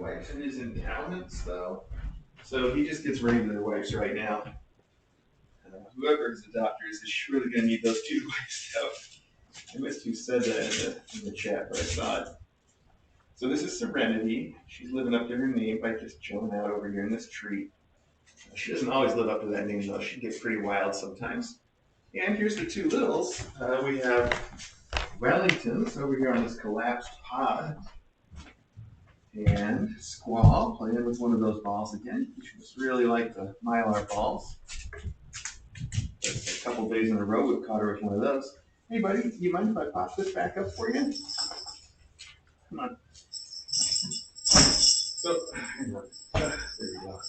wipes in his endowments, though. So he just gets regular wipes right now. Whoever his adopter is really going to need those 2 wipes out. I missed who said that in the chat, but I saw it. So this is Serenity. She's living up to her name by just chilling out over here in this tree. She doesn't always live up to that name, though. She gets pretty wild sometimes. And here's the 2 littles. We have Wellingtons over here on this collapsed pod. And Squall playing with one of those balls again. She just really like the Mylar balls. A couple days in a row we've caught her with one of those. Hey buddy, do you mind if I pop this back up for you? Come on. So, hang on. There we go.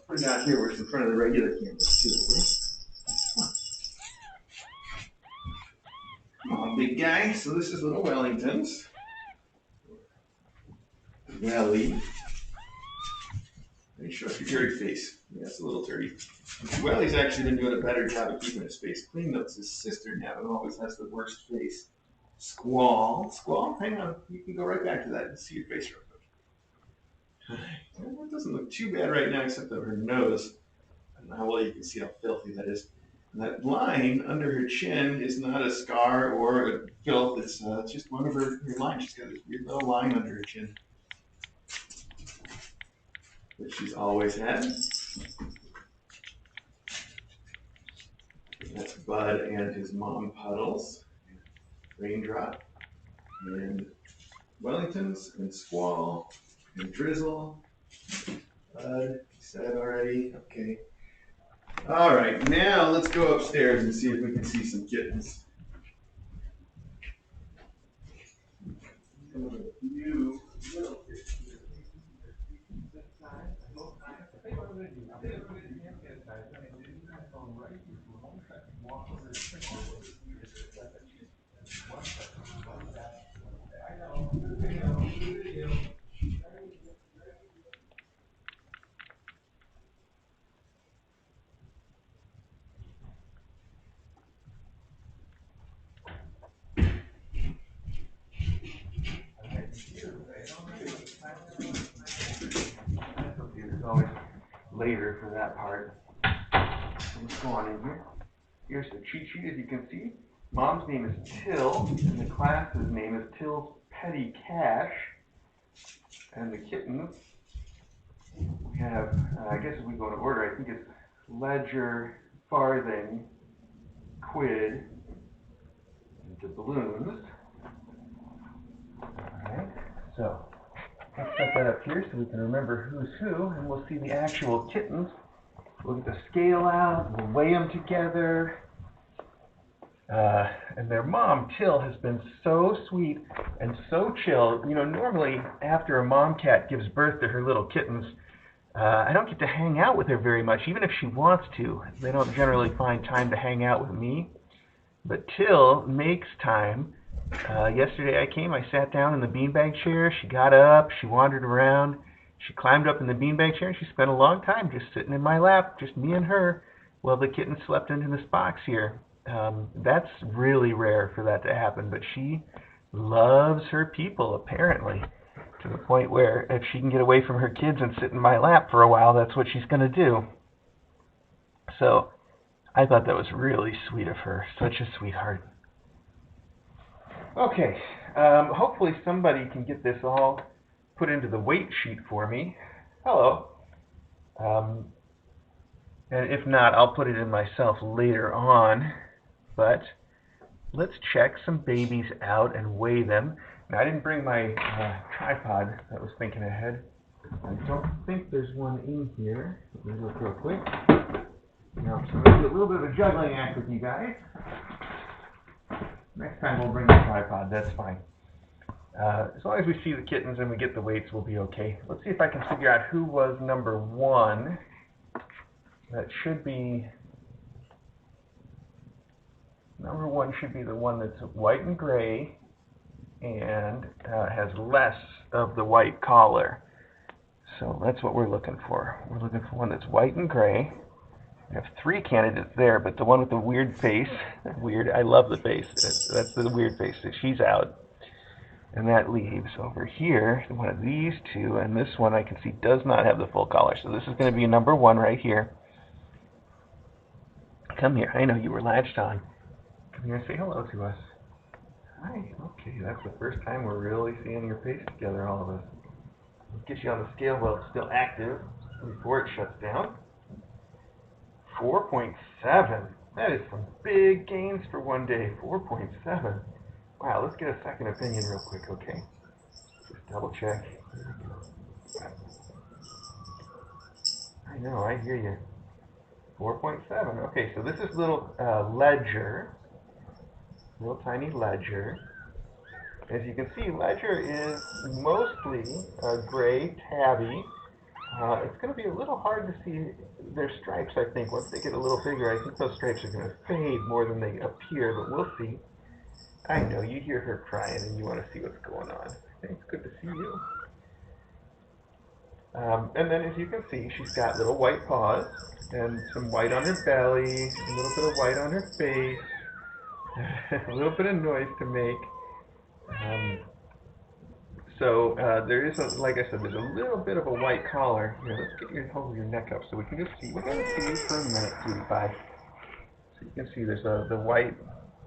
Put it out here where it's in front of the regular cameras too, okay? Come on, big guy. So this is little Wellingtons. Welly. Let me show us your dirty face. Yeah, it's a little dirty. Welly's actually been doing a better job of keeping his face clean. That's his sister now, and always has the worst face. Squall. Squall, hang on. You can go right back to that and see your face real quick. It doesn't look too bad right now, except that her nose. I don't know how well you can see how filthy that is. And that line under her chin is not a scar or a filth. It's just one of her lines. She's got this weird little line under her chin, which she's always had. That's Bud and his mom Puddles, Raindrop, and Wellingtons, and Squall, and Drizzle. Bud, said already. Okay. All right, now let's go upstairs and see if we can see some kittens. It's always later for that part. So let's go on in here. Here's the Chi-Chi, as you can see. Mom's name is Till, and the class's name is Till's Petty Cash. And the kittens, we have, I guess if we go in order, I think it's Ledger, Farthing, Quid, and Doubloons. Alright, so let's set that up here so we can remember who's who, and we'll see the actual kittens. We'll get the scale out, we'll weigh them together. And their mom, Till, has been so sweet and so chill. You know, normally after a mom cat gives birth to her little kittens, I don't get to hang out with her very much, even if she wants to. They don't generally find time to hang out with me. But Till makes time. Yesterday I came, I sat down in the beanbag chair. She got up, she wandered around. She climbed up in the beanbag chair and she spent a long time just sitting in my lap, just me and her, while the kitten slept into this box here. That's really rare for that to happen, but she loves her people, apparently, to the point where if she can get away from her kids and sit in my lap for a while, that's what she's going to do. So I thought that was really sweet of her. Such a sweetheart. Okay, hopefully somebody can get this all put into the weight sheet for me. Hello. And if not, I'll put it in myself later on. But let's check some babies out and weigh them. Now, I didn't bring my tripod. I was thinking ahead. I don't think there's one in here. Let me look real quick. No, so we'll do a little bit of a juggling act with you guys. Next time we'll bring the tripod. That's fine. As long as we see the kittens and we get the weights, we'll be okay. Let's see if I can figure out who was number 1. That should be... Number 1 should be the one that's white and gray and has less of the white collar. So that's what we're looking for. We're looking for one that's white and gray. We have 3 candidates there, but the one with the weird face, weird, I love the face. That's the weird face. She's out. And that leaves over here one of these two, and this one I can see does not have the full collar. So this is going to be number 1 right here. Come here. I know you were latched on. Come here and say hello to us. Hi. Okay, that's the first time we're really seeing your face together, all of us. We'll get you on the scale while it's still active before it shuts down. 4.7. That is some big gains for one day. 4.7. Wow, let's get a second opinion real quick, okay? Just double check. There we go. I know, I hear you. 4.7. Okay, so this is little Ledger. Little tiny Ledger. As you can see, Ledger is mostly a gray tabby. It's going to be a little hard to see their stripes, I think. Once they get a little bigger, I think those stripes are going to fade more than they appear, but we'll see. I know, you hear her crying and you want to see what's going on. It's good to see you. And then as you can see, she's got little white paws and some white on her belly, a little bit of white on her face, a little bit of noise to make. So there is, like I said, there's a little bit of a white collar. Here, let's get hold of your neck up so we can just see. We're going to see you for a minute, cutie pie. So you can see there's the white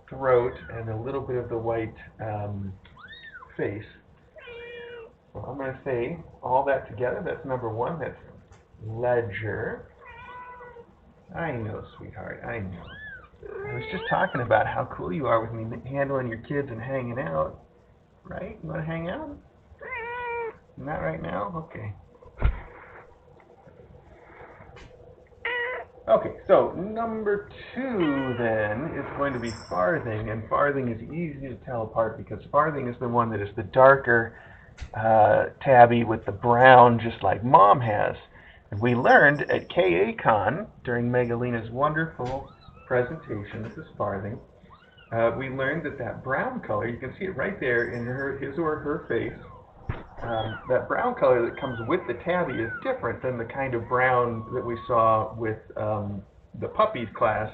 throat and a little bit of the white face. So I'm going to say all that together. That's number 1. That's Ledger. I know, sweetheart. I know. I was just talking about how cool you are with me handling your kids and hanging out. Right? You want to hang out? Not right now? Okay. Okay, so number 2 then is going to be Farthing, and Farthing is easy to tell apart because Farthing is the one that is the darker tabby with the brown, just like Mom has. And we learned at KACon during Megalina's wonderful presentation, this is Farthing, we learned that brown color, you can see it right there in his or her face, that brown color that comes with the tabby is different than the kind of brown that we saw with the puppies class.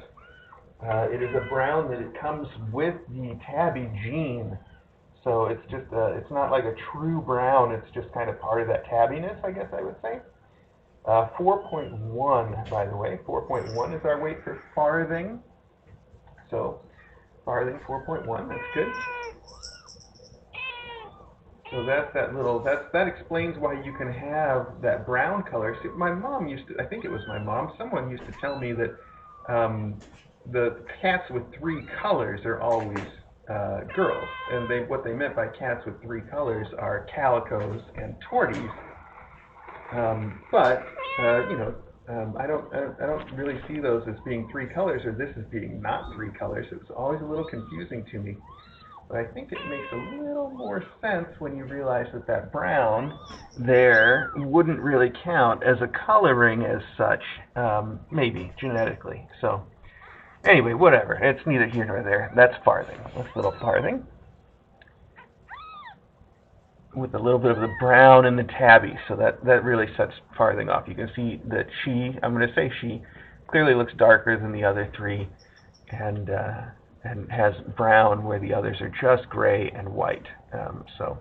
It is a brown that it comes with the tabby gene. So it's just it's not like a true brown, it's just kind of part of that tabbiness, I guess I would say. 4.1, by the way. 4.1 is our weight for Farthing. So Farthing 4.1, that's good. So that's that explains why you can have that brown color. See, my mom used to, I think it was my mom, someone used to tell me that the cats with 3 colors are always girls. And what they meant by cats with 3 colors are calicos and torties. But I don't really see those as being 3 colors, or this as being not 3 colors. It was always a little confusing to me. But I think it makes a little more sense when you realize that brown there wouldn't really count as a coloring as such, maybe genetically. So anyway, whatever. It's neither here nor there. That's Farthing. That's little Farthing, with a little bit of the brown and the tabby. So that really sets Farthing off. You can see that I'm going to say she clearly looks darker than the other 3, and has brown where the others are just gray and white. So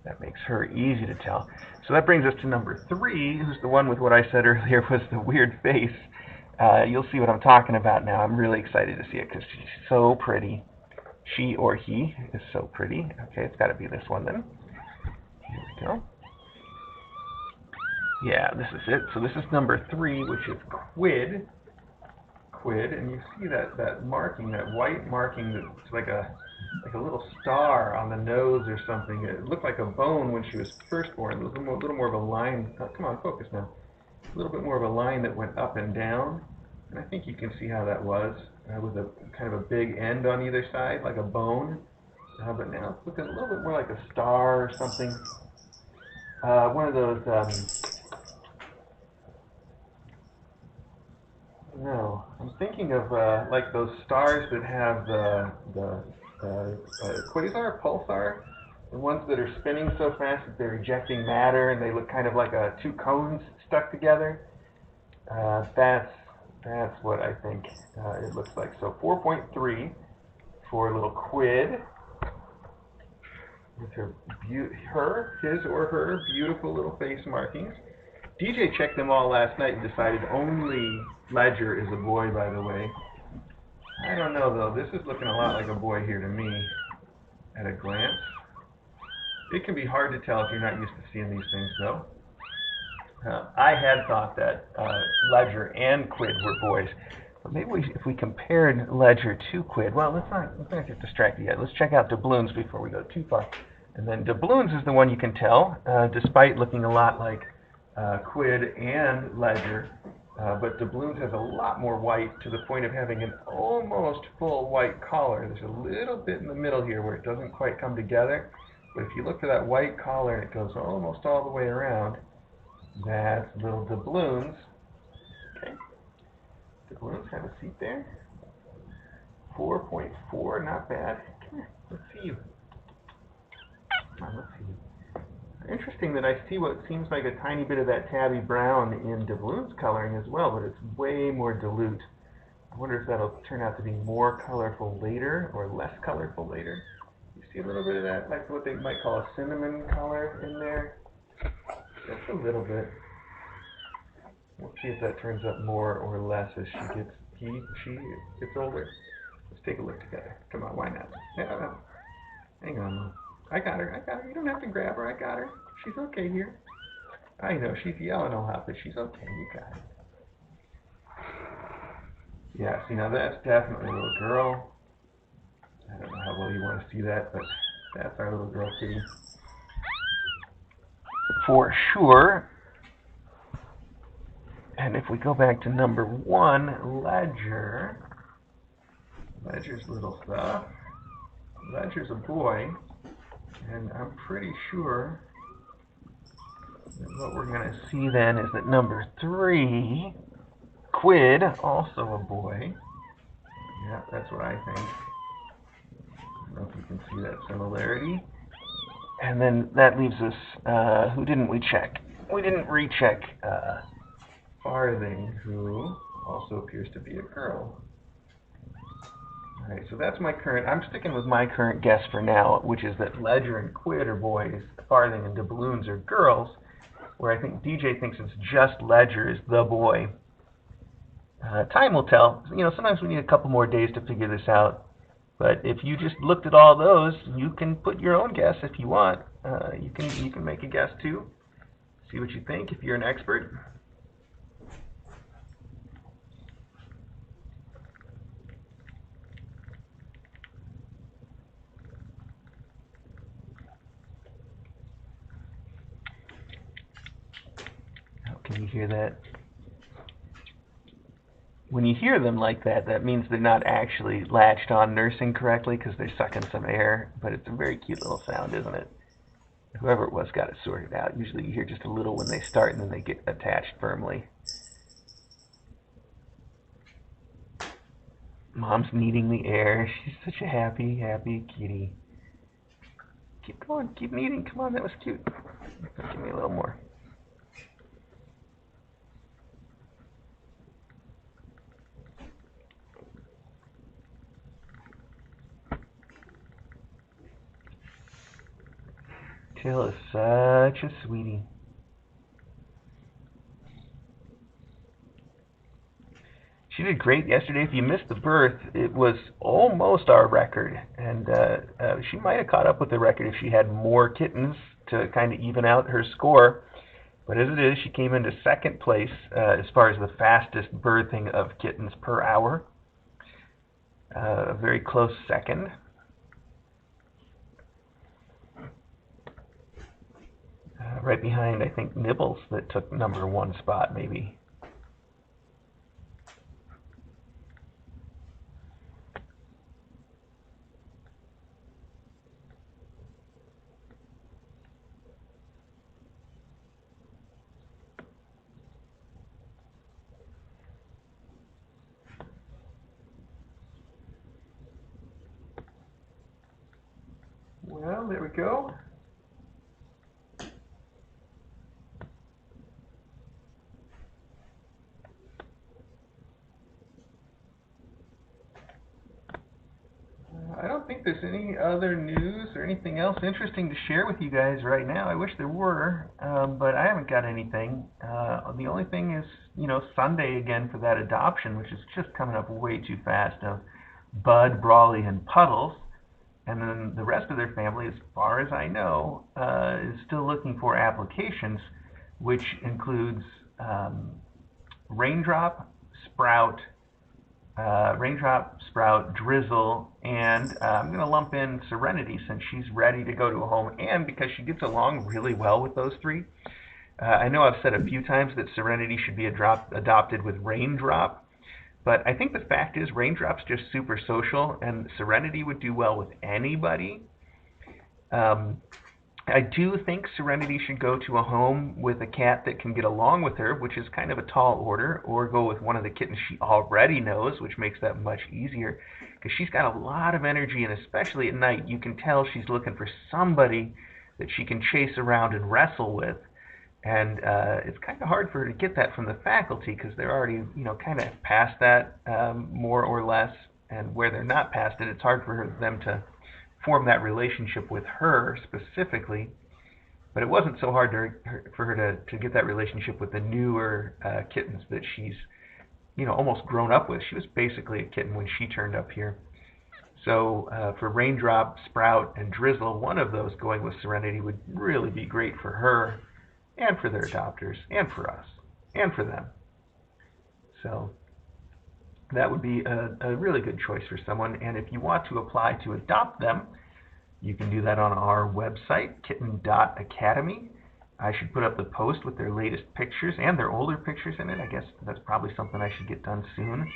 that makes her easy to tell. So that brings us to number 3, who's the one with what I said earlier was the weird face. You'll see what I'm talking about now. I'm really excited to see it because she's so pretty. She or he is so pretty. Okay, it's got to be this one then. Here we go. Yeah, this is it. So this is number 3, which is Quid. And you see that marking, that white marking that's like a little star on the nose or something. It looked like a bone when she was first born. There was a little more of a line. Come on, focus now. A little bit more of a line that went up and down. And I think you can see how that was, with a kind of a big end on either side, like a bone. But now it's looking a little bit more like a star or something. One of those... No, I'm thinking of like those stars that have the quasar, pulsar, the ones that are spinning so fast that they're ejecting matter, and they look kind of like 2 cones stuck together. That's what I think it looks like. So 4.3 for little Quid. with his or her beautiful little face markings. DJ checked them all last night and decided only Ledger is a boy, by the way. I don't know, though. This is looking a lot like a boy here to me at a glance. It can be hard to tell if you're not used to seeing these things, though. I had thought that Ledger and Quid were boys. But maybe if we compared Ledger to Quid, well, let's not get distracted yet. Let's check out Doubloons before we go too far. And then Doubloons is the one you can tell, despite looking a lot like Quid and Ledger. But Doubloons has a lot more white, to the point of having an almost full white collar. There's a little bit in the middle here where it doesn't quite come together. But if you look for that white collar and it goes almost all the way around, that's little Doubloons. Okay. Doubloons, have a seat there. 4.4, not bad. Come here, let's see you. Come on, let's see you. Interesting that I see what seems like a tiny bit of that tabby brown in Doubloons coloring as well, but it's way more dilute. I wonder if that'll turn out to be more colorful later or less colorful later. You see a little bit of that, like what they might call a cinnamon color in there? Just a little bit. We'll see if that turns up more or less as she gets older. Let's take a look together. Come on, why not? No. Hang on, Mom. I got her. You don't have to grab her. I got her. She's okay here. I know, she's yelling a lot, but she's okay. You got it. Yeah, see, now that's definitely a little girl. I don't know how well you want to see that, but that's our little girl kitty. For sure. And if we go back to number 1, Ledger's little stuff. Ledger's a boy, and I'm pretty sure that what we're going to see then is that number 3, Quid, also a boy. Yeah, that's what I think. I don't know if you can see that similarity. And then that leaves us, who didn't we check? We didn't recheck Farthing, who also appears to be a girl. Alright, so that's my current, I'm sticking with my current guess for now, which is that Ledger and Quid are boys, Farthing and Doubloons are girls, where I think DJ thinks it's just Ledger is the boy. Time will tell. You know, sometimes we need a couple more days to figure this out. But if you just looked at all those, you can put your own guess if you want. You can make a guess too. See what you think if you're an expert. Oh, can you hear that? When you hear them like that, that means they're not actually latched on nursing correctly because they're sucking some air. But it's a very cute little sound, isn't it? Whoever it was got it sorted out. Usually you hear just a little when they start and then they get attached firmly. Mom's kneading the air. She's such a happy, happy kitty. Keep going, keep kneading. Come on, that was cute. Give me a little more. Jill is such a sweetie. She did great yesterday. If you missed the birth, it was almost our record. And she might have caught up with the record if she had more kittens to kind of even out her score. But as it is, she came into second place as far as the fastest birthing of kittens per hour. A very close second. Right behind, I think, Nibbles that took number 1 spot, maybe. Well, there we go. I don't think there's any other news or anything else interesting to share with you guys right now. I wish there were, but I haven't got anything. The only thing is, Sunday again for that adoption, which is just coming up way too fast, of Bud, Brawley, and Puddles. And then the rest of their family, as far as I know, is still looking for applications, which includes Raindrop, Sprout, Drizzle, and I'm going to lump in Serenity since she's ready to go to a home, and because she gets along really well with those three. I know I've said a few times that Serenity should be adopted with Raindrop, but I think the fact is Raindrop's just super social, and Serenity would do well with anybody. I do think Serenity should go to a home with a cat that can get along with her, which is kind of a tall order, or go with one of the kittens she already knows, which makes that much easier, because she's got a lot of energy, and especially at night, you can tell she's looking for somebody that she can chase around and wrestle with. And it's kind of hard for her to get that from the faculty, because they're already, kind of past that, more or less, and where they're not past it, it's hard for them to form that relationship with her specifically. But it wasn't so hard for her to get that relationship with the newer kittens that she's almost grown up with. She was basically a kitten when she turned up here. So for Raindrop, Sprout, and Drizzle, one of those going with Serenity would really be great for her and for their adopters and for us and for them. So that would be a really good choice for someone. And if you want to apply to adopt them, you can do that on our website, Kitten.Academy. I should put up the post with their latest pictures and their older pictures in it. I guess that's probably something I should get done soon,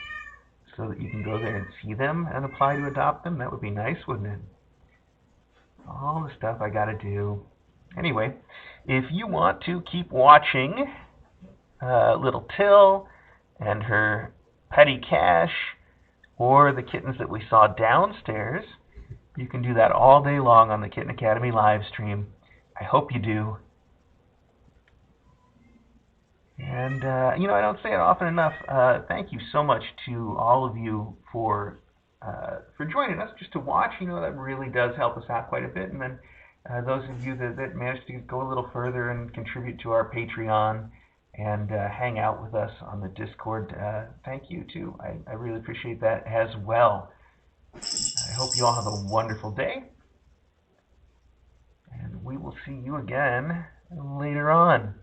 so that you can go there and see them and apply to adopt them. That would be nice, wouldn't it? All the stuff I got to do. Anyway, if you want to keep watching Little Till and her Petty Cash, or the kittens that we saw downstairs, you can do that all day long on the Kitten Academy live stream. I hope you do. And, I don't say it often enough. Thank you so much to all of you for joining us just to watch. That really does help us out quite a bit. And then those of you that managed to go a little further and contribute to our Patreon and hang out with us on the Discord, thank you too. I really appreciate that as well. I hope you all have a wonderful day, and we will see you again later on.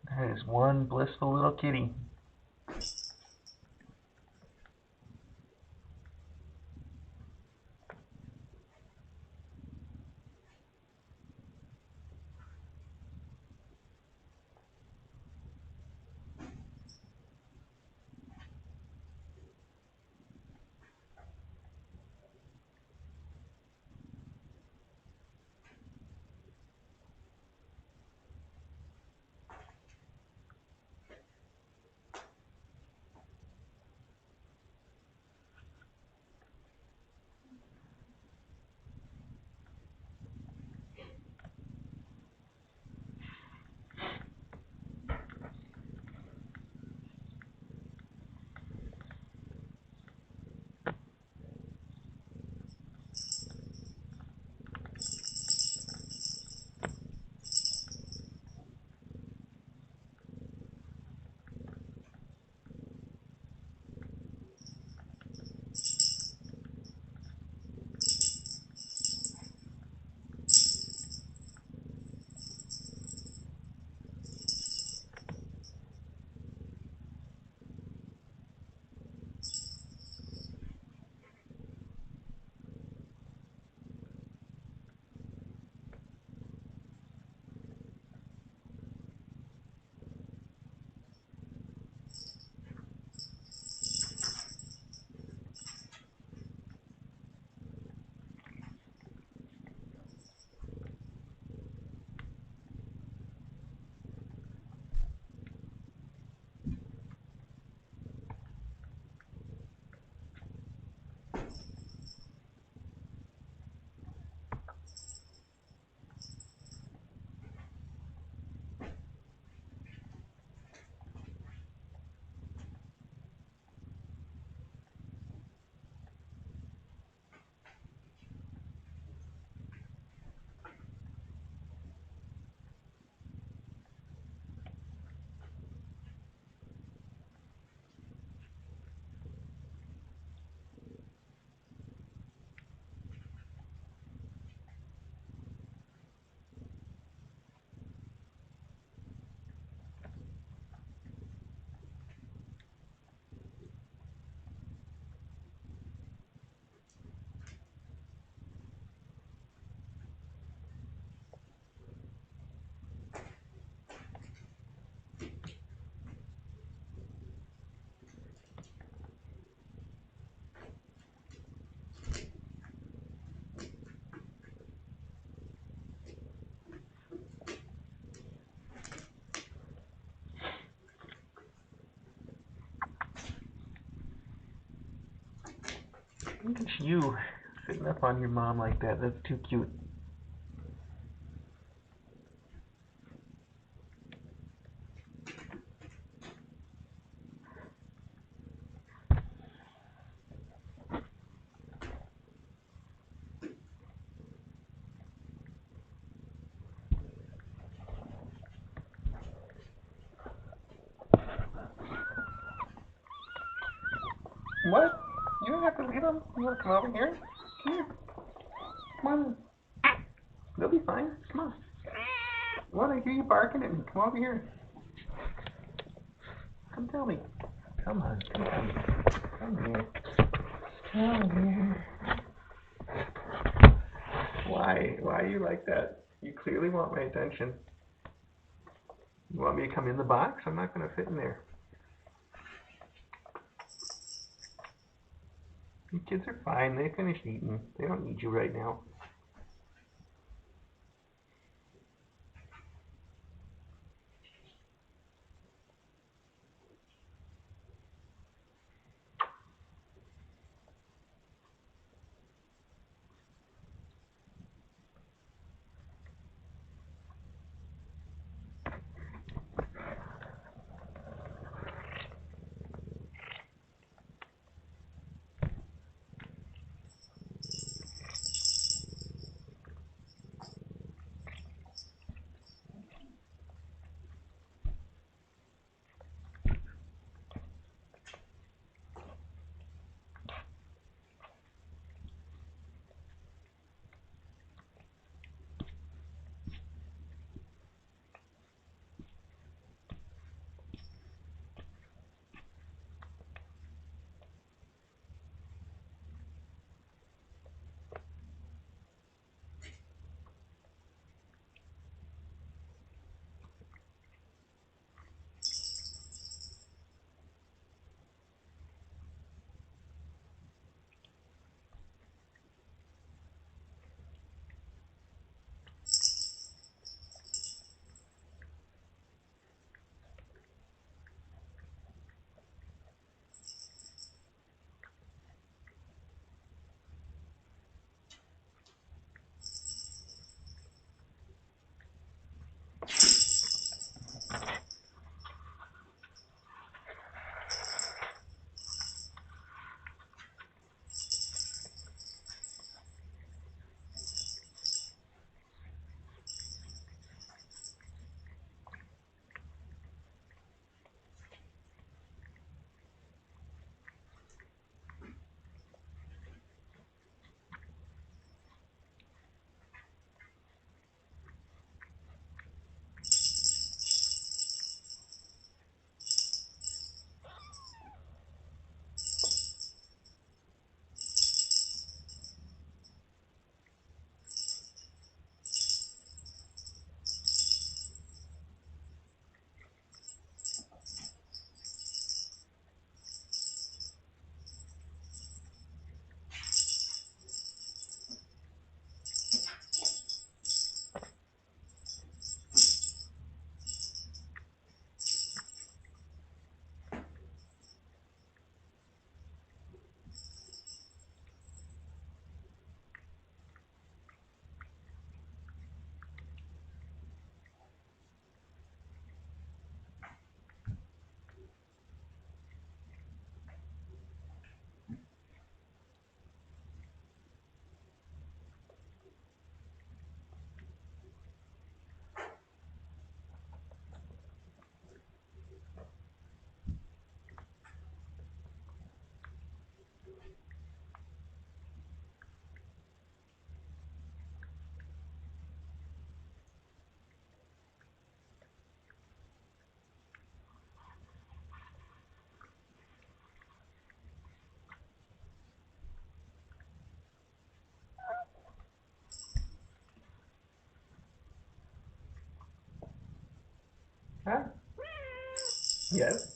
That is one blissful little kitty. Look at you sitting up on your mom like that. That's too cute. What? You don't have to leave them. You want to come over here? Come here. Come on. They'll be fine. Come on. What? I hear you barking at me. Come over here. Come tell me. Come on. Come tell me. Come here. Come here. Why? Why are you like that? You clearly want my attention. You want me to come in the box? I'm not going to fit in there. The kids are fine. They finished eating. They don't need you right now. Huh? Yes.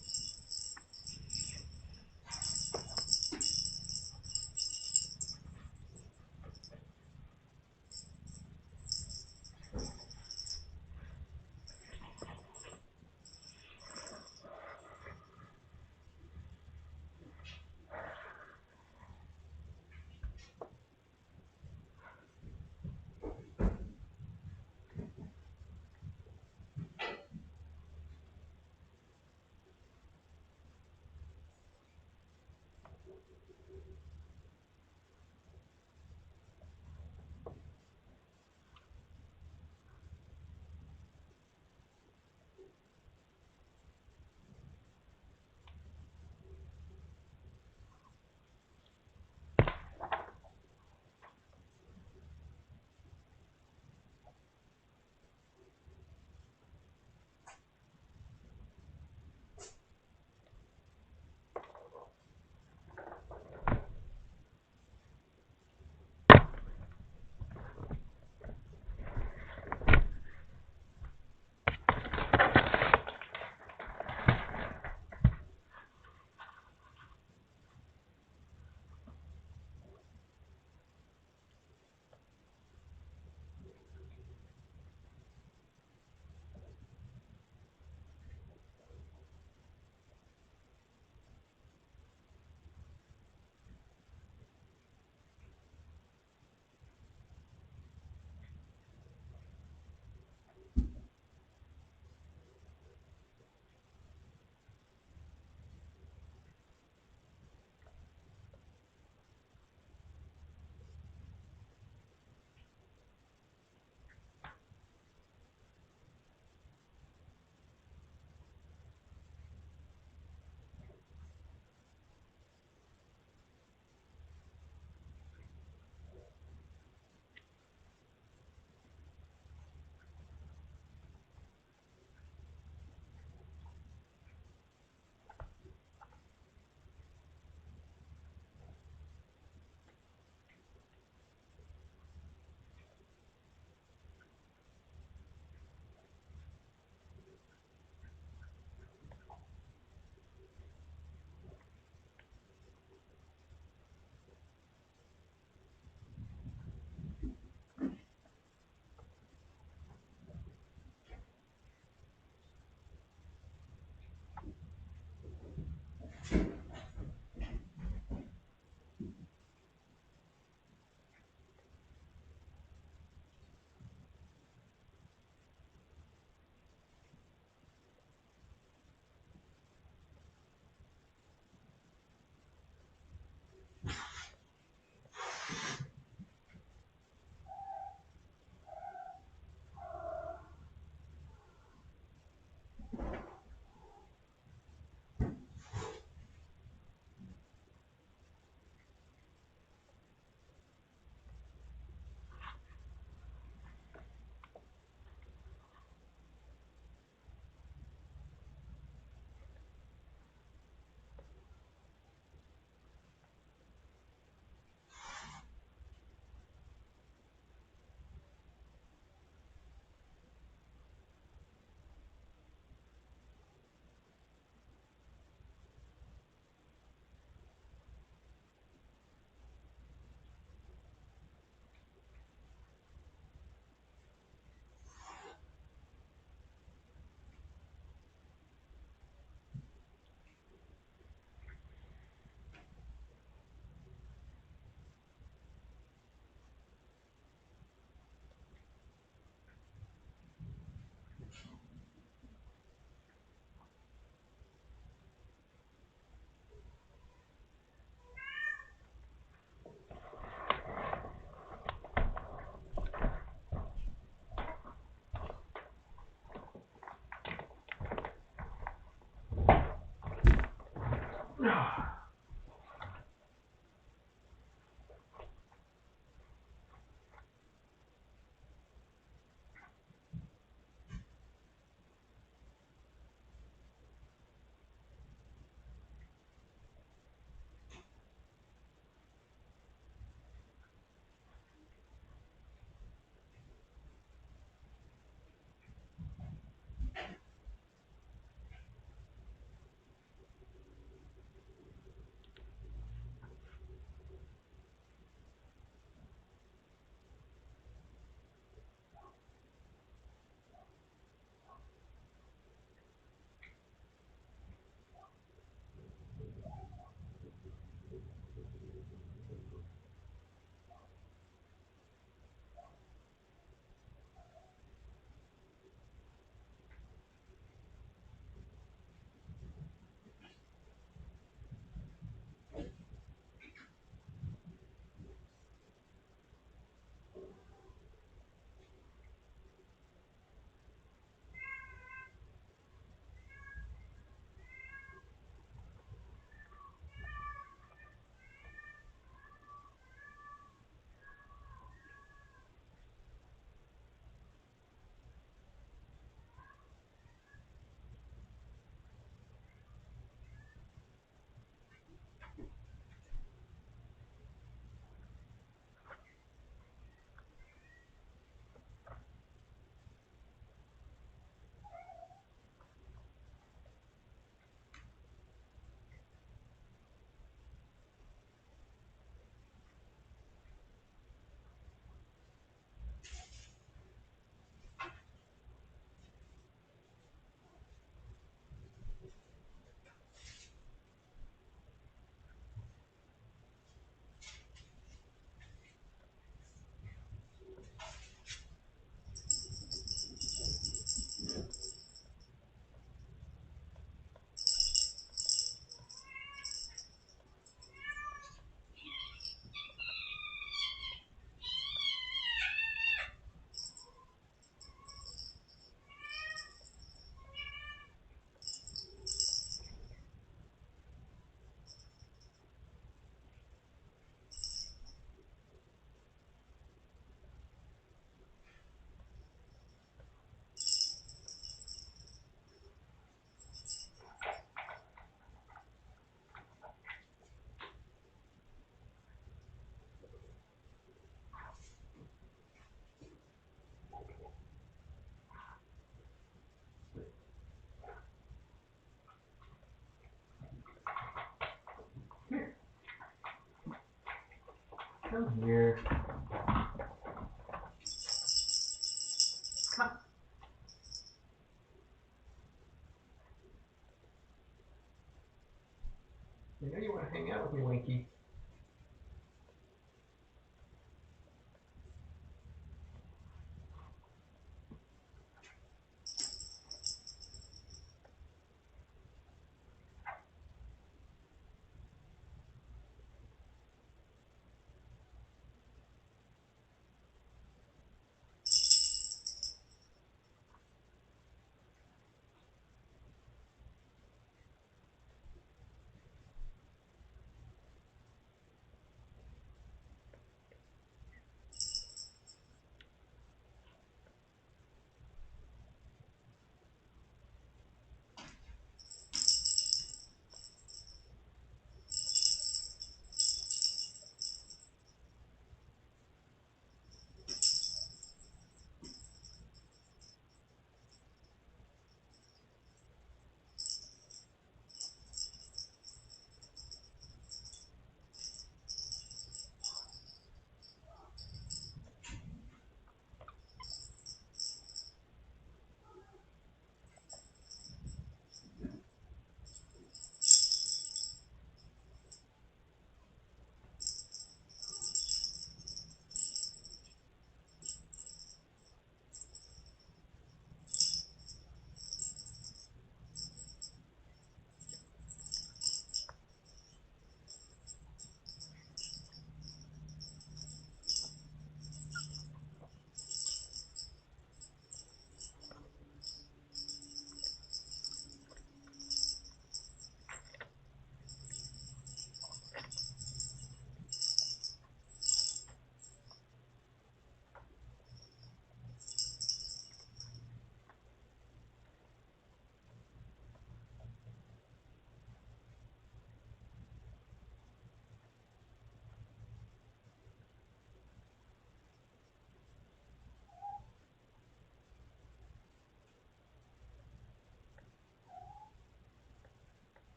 Come here. Come on. I know you want to hang out with me, Winky.